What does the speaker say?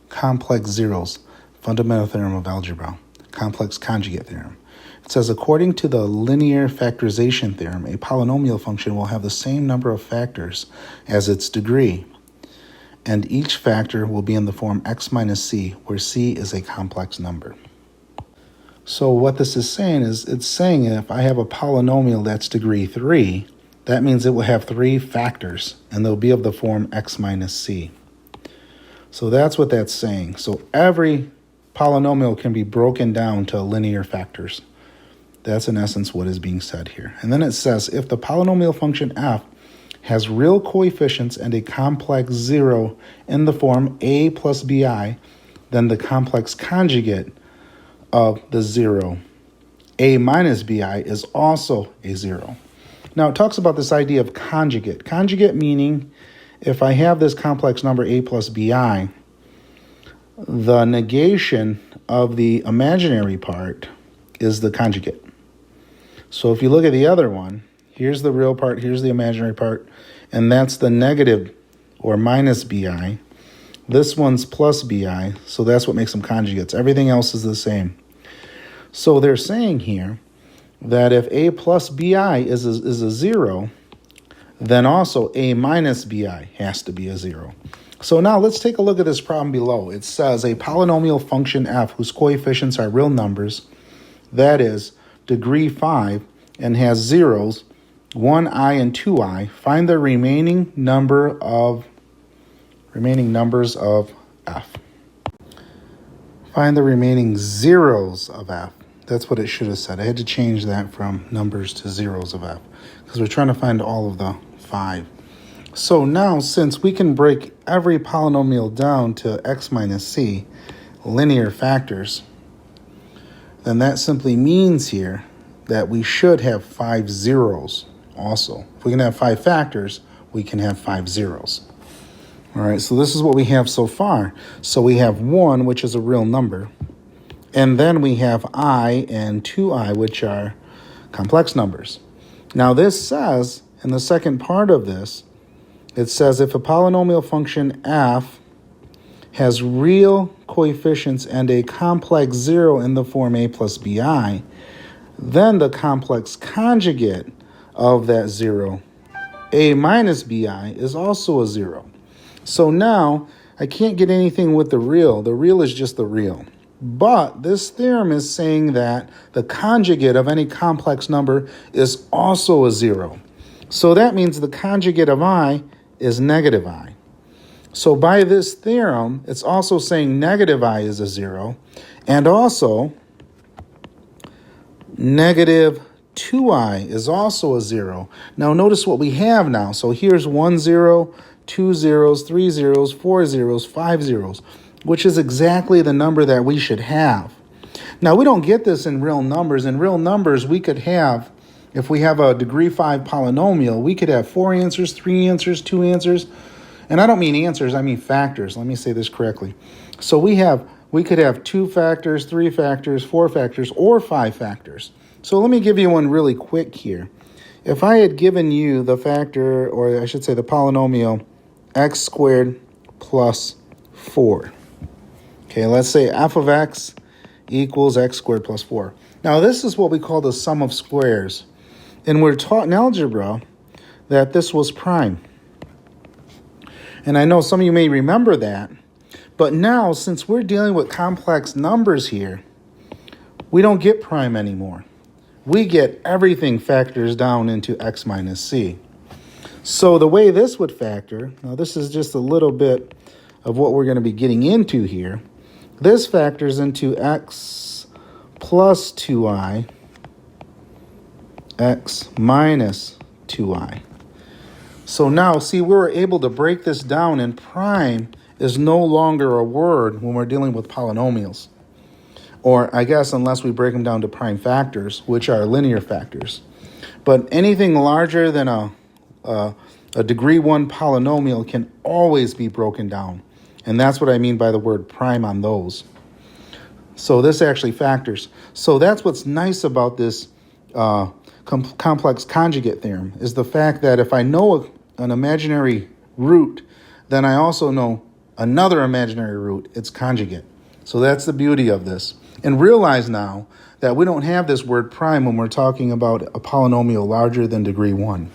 complex zeros, fundamental theorem of algebra, complex conjugate theorem. It says, according to the linear factorization theorem, a polynomial function will have the same number of factors as its degree, and each factor will be in the form x minus c, where c is a complex number. So what this is saying is, it's saying if I have a polynomial that's degree 3, that means it will have 3 factors, and they'll be of the form x minus c. So that's what that's saying. So every polynomial can be broken down to linear factors. That's in essence what is being said here. And then it says, if the polynomial function f has real coefficients and a complex zero in the form a plus bi, then the complex conjugate of the zero, a minus bi, is also a zero. Now it talks about this idea of conjugate. Conjugate meaning if I have this complex number a plus bi, the negation of the imaginary part is the conjugate. So if you look at the other one, here's the real part, here's the imaginary part, and that's the negative or minus bi. This one's plus bi, so that's what makes them conjugates. Everything else is the same. So they're saying here that if a plus bi is a zero, then also a minus bi has to be a zero. So now let's take a look at this problem below. It says a polynomial function f whose coefficients are real numbers, that is degree 5, and has zeros 1i and 2i. Find the remaining numbers of f. Find the remaining zeros of f. That's what it should have said. I had to change that from numbers to zeros of f because we're trying to find all of the 5. So now, since we can break every polynomial down to x minus c, linear factors, then that simply means here that we should have 5 zeros also. If we can have 5 factors, we can have 5 zeros. All right, so this is what we have so far. So we have 1, which is a real number, and then we have I and 2I, which are complex numbers. Now this says, in the second part of this, it says if a polynomial function f has real coefficients and a complex zero in the form a plus bi, then the complex conjugate of that zero, a minus bi, is also a zero. So now I can't get anything with the real. The real is just the real. But this theorem is saying that the conjugate of any complex number is also a zero. So that means the conjugate of I is negative I. So by this theorem, it's also saying negative I is a zero, and also negative 2i is also a zero. Now notice what we have now. So here's 1 0, 2 zeros, 3 zeros, 4 zeros, 5 zeros, which is exactly the number that we should have. Now we don't get this in real numbers. In real numbers, we could have, if we have a degree 5 polynomial, we could have 4 answers, 3 answers, 2 answers. And I don't mean answers, I mean factors. Let me say this correctly. So we could have 2 factors, 3 factors, 4 factors, or 5 factors. So let me give you one really quick here. If I had given you the factor, or I should say the polynomial, x squared plus 4. Okay, let's say f of x equals x squared plus 4. Now this is what we call the sum of squares. And we're taught in algebra that this was prime. And I know some of you may remember that. But now, since we're dealing with complex numbers here, we don't get prime anymore. We get everything factors down into x minus c. So the way this would factor, now this is just a little bit of what we're going to be getting into here. This factors into x plus 2i, x minus 2i. So now, see, we were able to break this down, and prime is no longer a word when we're dealing with polynomials. Or I guess unless we break them down to prime factors, which are linear factors. But anything larger than a degree 1 polynomial can always be broken down. And that's what I mean by the word prime on those. So this actually factors. So that's what's nice about this complex conjugate theorem, is the fact that if I know an imaginary root, then I also know another imaginary root, its conjugate. So that's the beauty of this. And realize now that we don't have this word prime when we're talking about a polynomial larger than degree 1.